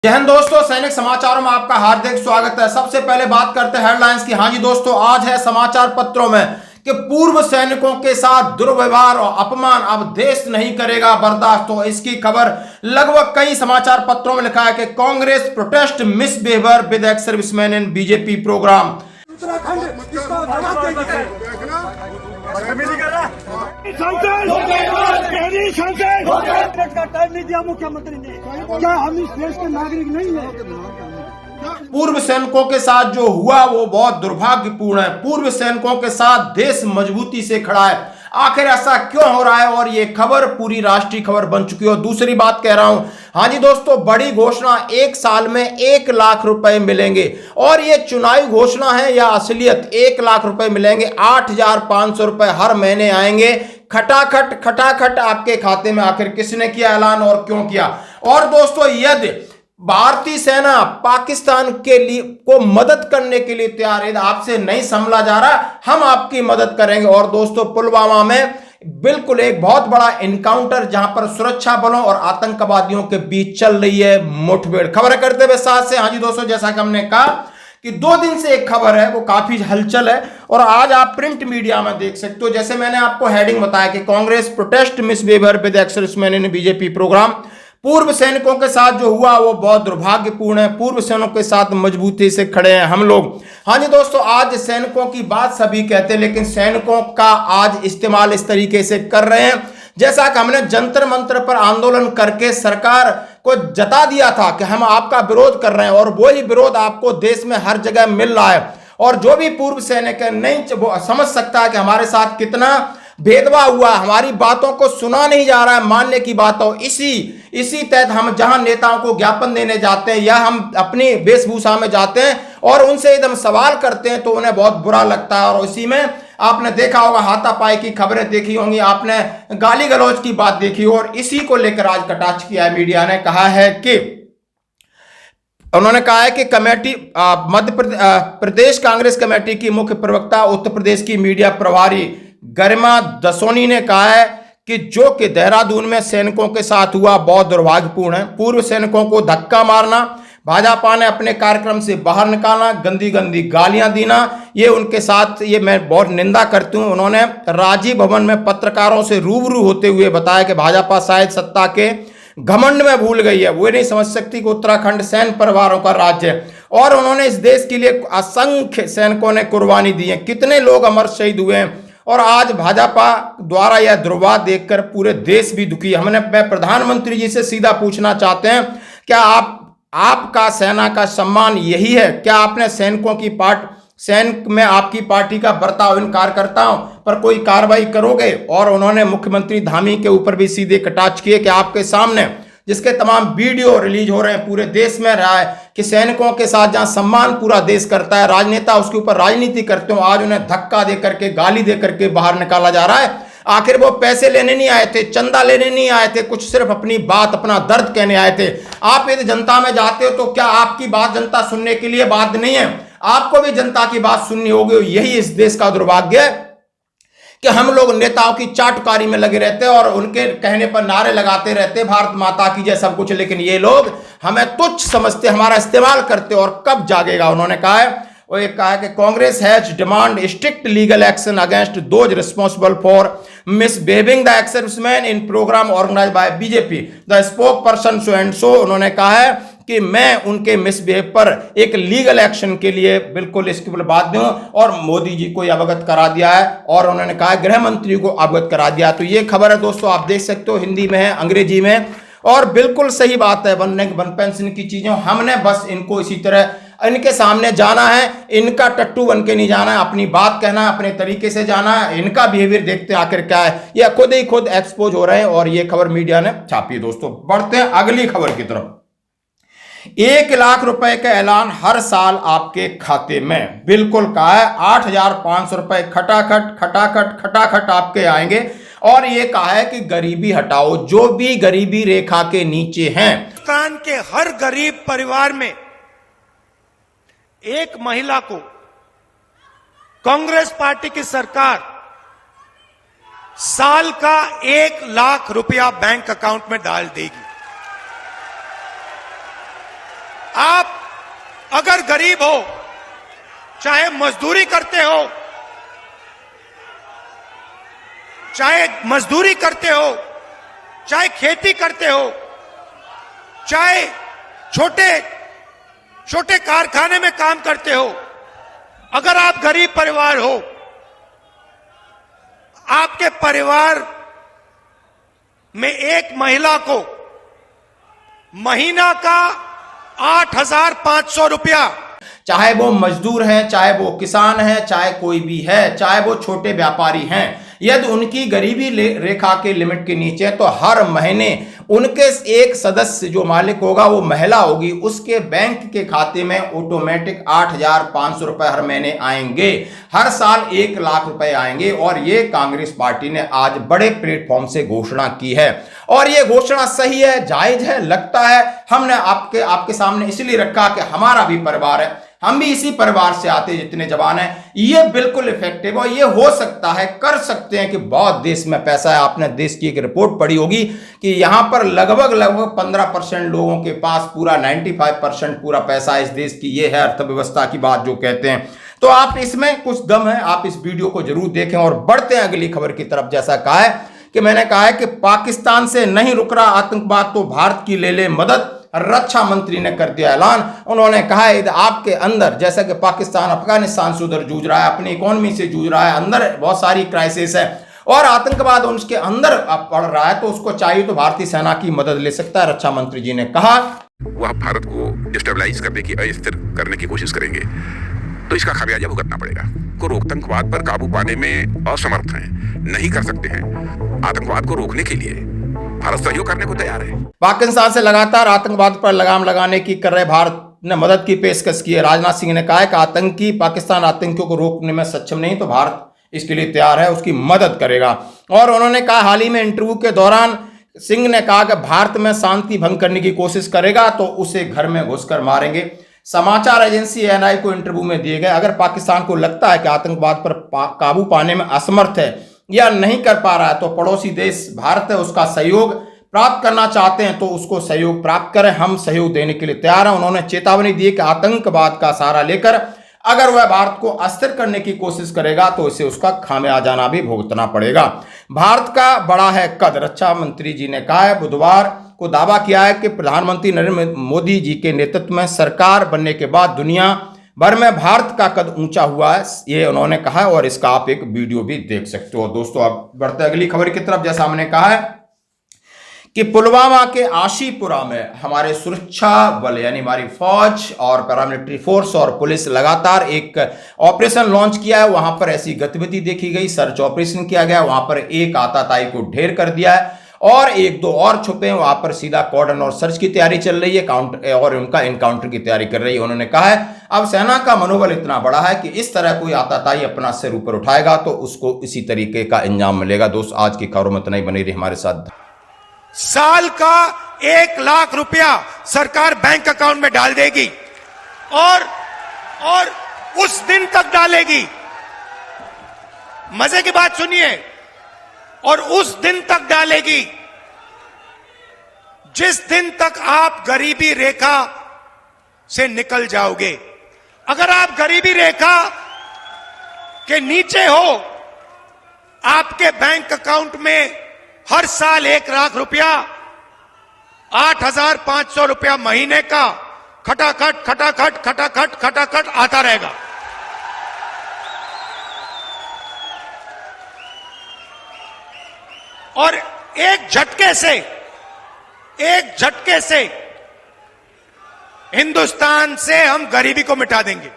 जय हिंद दोस्तों, सैनिक समाचारों में आपका हार्दिक स्वागत है। सबसे पहले बात करते हैं हेडलाइंस की। हाँ जी दोस्तों, आज है समाचार पत्रों में कि पूर्व सैनिकों के साथ दुर्व्यवहार और अपमान अब देश नहीं करेगा बर्दाश्त। तो इसकी खबर लगभग कई समाचार पत्रों में लिखा है कि Congress protest misbehaviour with ex serviceman in BJP programme. Time नहीं दिया मुख्यमंत्री ने। क्या हम इस देश के नागरिक नहीं है? पूर्व सैनिकों के साथ जो हुआ वो बहुत दुर्भाग्यपूर्ण है। पूर्व सैनिकों के साथ देश मजबूती से खड़ा है। आखिर ऐसा क्यों हो रहा है? और ये खबर पूरी राष्ट्रीय खबर बन चुकी है। और दूसरी बात कह रहा हूं, हाँ जी दोस्तों, बड़ी घोषणा, 1 साल में 1 लाख रुपए मिलेंगे। और ये चुनावी घोषणा है या असलियत? 1 लाख रुपए मिलेंगे, 8,500 रुपए हर महीने आएंगे खटाखट खटाखट आपके खाते में। आखिर किसने किया ऐलान और क्यों किया? और दोस्तों, यदि भारतीय सेना पाकिस्तान के लिए को मदद करने के लिए तैयार है, आपसे नहीं संभला जा रहा, हम आपकी मदद करेंगे। और दोस्तों, पुलवामा में बिल्कुल एक बहुत बड़ा एनकाउंटर, जहां पर सुरक्षा बलों और आतंकवादियों के बीच चल रही है मुठभेड़। खबर करते हुए साथ से, हाँ जी दोस्तों, जैसा कि हमने कहा कि 2 दिन से एक खबर है, वो काफी हलचल है और आज आप प्रिंट मीडिया में देख सकते हो। जैसे मैंने आपको हेडिंग बताया कि Congress protest misbehaviour with ex serviceman in BJP programme. पूर्व सैनिकों के साथ जो हुआ वो बहुत दुर्भाग्यपूर्ण है। पूर्व सैनिकों के साथ मजबूती से खड़े हैं हम लोग। हाँ जी दोस्तों, आज सैनिकों की बात सभी कहते हैं, लेकिन सैनिकों का आज इस्तेमाल इस तरीके से कर रहे हैं जैसा कि हमने जंतर मंतर पर आंदोलन करके सरकार को जता दिया था कि हम आपका विरोध कर रहे हैं, और वही विरोध आपको देश में हर जगह मिल रहा है। और जो भी पूर्व सैनिक है नहीं वो समझ सकता है कि हमारे साथ कितना भेदभाव हुआ, हमारी बातों को सुना नहीं जा रहा है, मानने की बात हो। इसी तहत हम जहां नेताओं को ज्ञापन देने जाते हैं या हम अपनी वेशभूषा में जाते हैं और उनसे एकदम सवाल करते हैं तो उन्हें बहुत बुरा लगता है। और इसी में आपने देखा होगा, हाथापाई की खबरें देखी होंगी, आपने गाली गलौज की बात देखी। और इसी को लेकर आज कटाक्ष किया है मीडिया ने। कहा है कि उन्होंने कहा है कि कमेटी मध्य प्रदेश कांग्रेस कमेटी की मुख्य प्रवक्ता उत्तर प्रदेश की मीडिया प्रभारी गरिमा दसोनी ने कहा है कि जो कि देहरादून में सैनिकों के साथ हुआ बहुत दुर्भाग्यपूर्ण है। पूर्व सैनिकों को धक्का मारना, भाजपा ने अपने कार्यक्रम से बाहर निकालना, गंदी गंदी गालियां देना, ये उनके साथ, ये मैं बहुत निंदा करती हूं। उन्होंने राजीव भवन में पत्रकारों से रूबरू होते हुए बताया कि भाजपा शायद सत्ता के घमंड में भूल गई है, वो नहीं समझ सकती कि उत्तराखंड सैन्य परिवारों का राज्य है। और उन्होंने इस देश के लिए असंख्य सैनिकों ने कुर्बानी दी है, कितने लोग अमर शहीद हुए हैं। और आज भाजपा द्वारा यह दुर्भाग्य देखकर पूरे देश भी दुखी है। मैं प्रधानमंत्री जी से सीधा पूछना चाहते हैं, क्या आपका सेना का सम्मान यही है? क्या आपने सैनिकों की सैनिक में आपकी पार्टी का बर्ताव, इन कार्यकर्ताओं पर कोई कार्रवाई करोगे? और उन्होंने मुख्यमंत्री धामी के ऊपर भी सीधे कटाक्ष किए कि आपके सामने जिसके तमाम वीडियो रिलीज हो रहे हैं, पूरे देश में रहा है कि सैनिकों के साथ जहां सम्मान पूरा देश करता है, राजनेता उसके ऊपर राजनीति करते हो, आज उन्हें धक्का दे करके, गाली दे करके बाहर निकाला जा रहा है। आखिर वो पैसे लेने नहीं आए थे, चंदा लेने नहीं आए थे, कुछ सिर्फ अपनी बात, अपना दर्द कहने आए थे। आप यदि जनता में जाते हो तो क्या आपकी बात जनता सुनने के लिए बात नहीं है? आपको भी जनता की बात सुननी होगी। यही इस देश का दुर्भाग्य है कि हम लोग नेताओं की चाटुकारी में लगे रहते हैं और उनके कहने पर नारे लगाते रहते, भारत माता की जय सब कुछ, लेकिन ये लोग हमें तुच्छ समझते, हमारा इस्तेमाल करते। और कब जागेगा? उन्होंने कहा है, वो एक कहा है कि Congress has demand strict legal action against those responsible for misbehaving the ex serviceman in programme organised by BJP the spokesperson so and so. उन्होंने कहा है कि मैं उनके मिसबिहेव पर एक लीगल एक्शन के लिए बिल्कुल इसके ऊपर बाध्य हूं, और मोदी जी को अवगत करा दिया है। और उन्होंने कहा गृह मंत्री को अवगत करा दिया। तो ये खबर है दोस्तों, आप देख सकते हो, हिंदी में है, अंग्रेजी में, और बिल्कुल सही बात है। वन पेंशन की चीजें हमने बस इनको इसी तरह इनके सामने जाना है, इनका टट्टू बन के नहीं जाना है, अपनी बात कहना है, अपने तरीके से जाना है। इनका बिहेवियर देखते आखिर क्या है, ये खुद ही खुद एक्सपोज हो रहे हैं। और ये खबर मीडिया ने छापी है दोस्तों। बढ़ते हैं अगली खबर की तरफ। 1 लाख रुपए का ऐलान हर साल आपके खाते में, बिल्कुल कहा है, 8,500 रुपए खटाखट खटाखट खटाखट आपके आएंगे। और ये कहा है कि गरीबी हटाओ, जो भी गरीबी रेखा के नीचे हैं। हिंदुस्तान के हर गरीब परिवार में एक महिला को कांग्रेस पार्टी की सरकार साल का 1 लाख रुपया बैंक अकाउंट में डाल देगी। आप अगर गरीब हो, चाहे मजदूरी करते हो, चाहे खेती करते हो, चाहे छोटे कारखाने में काम करते हो, अगर आप गरीब परिवार हो, आपके परिवार में एक महिला को महीना का 8,500 रुपया, चाहे वो मजदूर हैं, चाहे वो किसान हैं, चाहे कोई भी है, चाहे वो छोटे व्यापारी हैं, यदि उनकी गरीबी रेखा के लिमिट के नीचे है तो हर महीने उनके एक सदस्य जो मालिक होगा वो महिला होगी, उसके बैंक के खाते में ऑटोमेटिक 8,500 रुपए हर महीने आएंगे। हर साल 1 लाख रुपए आएंगे। और ये कांग्रेस पार्टी ने आज बड़े प्लेटफॉर्म से घोषणा की है और ये घोषणा सही है, जायज है, लगता है। हमने आपके सामने इसलिए रखा कि हमारा भी परिवार है, हम भी इसी परिवार से आते जितने जवान हैं। ये बिल्कुल इफेक्टिव और ये हो सकता है, कर सकते हैं कि बहुत देश में पैसा है। आपने देश की एक रिपोर्ट पढ़ी होगी कि यहां पर लगभग 15% लोगों के पास पूरा 95% पूरा पैसा इस देश की। ये है अर्थव्यवस्था की बात जो कहते हैं। तो आप इसमें कुछ दम है, आप इस वीडियो को जरूर देखें और बढ़ते हैं अगली खबर की तरफ। जैसा कहा है कि मैंने कहा है कि पाकिस्तान से नहीं रुक रहा आतंकवाद तो भारत की ले ले मदद। रक्षा मंत्री ने कर दिया ऐलान। उन्होंने कहा है आपके अंदर, जैसा कि पाकिस्तान अफगानिस्तान से उधर जूझ रहा है, अपनी इकोनॉमी से जूझ रहा है, अंदर बहुत सारी क्राइसिस है और आतंकवाद उसके अंदर पड़ रहा है, तो उसको चाहिए तो भारतीय सेना की मदद ले सकता है। रक्षा मंत्री जी ने कहा वह भारत को डिस्टेबलाइज करने की, अस्थिर करने की कोशिश करेंगे तो इसका खामियाजा भुगतना पड़ेगा। को आतंकवाद पर काबू पाने में असमर्थ हैं, नहीं कर सकते हैं। आतंकवाद को रोकने के लिए भारत सहयोग करने को तैयार है। पाकिस्तान से लगातार आतंकवाद पर लगाम लगाने की कर रहे भारत ने मदद की पेशकश की है। राजनाथ सिंह ने कहा है कि पाकिस्तान आतंकियों को रोकने में सक्षम नहीं तो भारत इसके लिए तैयार है, उसकी मदद करेगा। और उन्होंने कहा, हाल ही में इंटरव्यू के दौरान सिंह ने कहा कि भारत में शांति भंग करने की कोशिश करेगा तो उसे घर में घुसकर मारेंगे। समाचार एजेंसी एएनआई को इंटरव्यू में दिए गए। अगर पाकिस्तान को लगता है कि आतंकवाद पर काबू पाने में असमर्थ है या नहीं कर पा रहा है तो पड़ोसी देश भारत है, उसका सहयोग प्राप्त करना चाहते हैं तो उसको सहयोग प्राप्त करें, हम सहयोग देने के लिए तैयार हैं। उन्होंने चेतावनी दी कि आतंकवाद का सहारा लेकर अगर वह भारत को अस्थिर करने की कोशिश करेगा तो इसे उसका खामियाजाना भी भुगतना पड़ेगा। भारत का बड़ा है कद, रक्षा मंत्री जी ने कहा है। बुधवार को दावा किया है कि प्रधानमंत्री नरेंद्र मोदी जी के नेतृत्व में सरकार बनने के बाद दुनिया भर में भारत का कद ऊंचा हुआ है, ये उन्होंने कहा है और इसका आप एक वीडियो भी देख सकते हो। दोस्तों अब बढ़ते अगली खबर की तरफ। जैसा हमने कहा है कि पुलवामा के आशीपुरा में हमारे सुरक्षा बल यानी हमारी फौज और पैरामिलिट्री फोर्स और पुलिस लगातार एक ऑपरेशन लॉन्च किया है। वहां पर ऐसी गतिविधि देखी गई, सर्च ऑपरेशन किया गया। वहां पर एक आतताई को ढेर कर दिया है और 1-2 और छुपे हैं। वहां पर सीधा कॉर्डन और सर्च की तैयारी चल रही है, काउंटर और उनका इनकाउंटर की तैयारी कर रही है। उन्होंने कहा है अब सेना का मनोबल इतना बड़ा है कि इस तरह कोई आतताई अपना सिर ऊपर उठाएगा तो उसको इसी तरीके का इंजाम मिलेगा। दोस्त आज की खबरों में इतना ही, बनी रही हमारे साथ। साल का 1 लाख रुपया सरकार बैंक अकाउंट में डाल देगी और उस दिन तक डालेगी। मजे की बात सुनिए, और उस दिन तक डालेगी जिस दिन तक आप गरीबी रेखा से निकल जाओगे। अगर आप गरीबी रेखा के नीचे हो, आपके बैंक अकाउंट में हर साल 1 लाख रुपया, 8,500 रुपया महीने का खटाखट खटाखट खटाखट खटाखट आता रहेगा। और एक झटके से हिंदुस्तान से हम गरीबी को मिटा देंगे।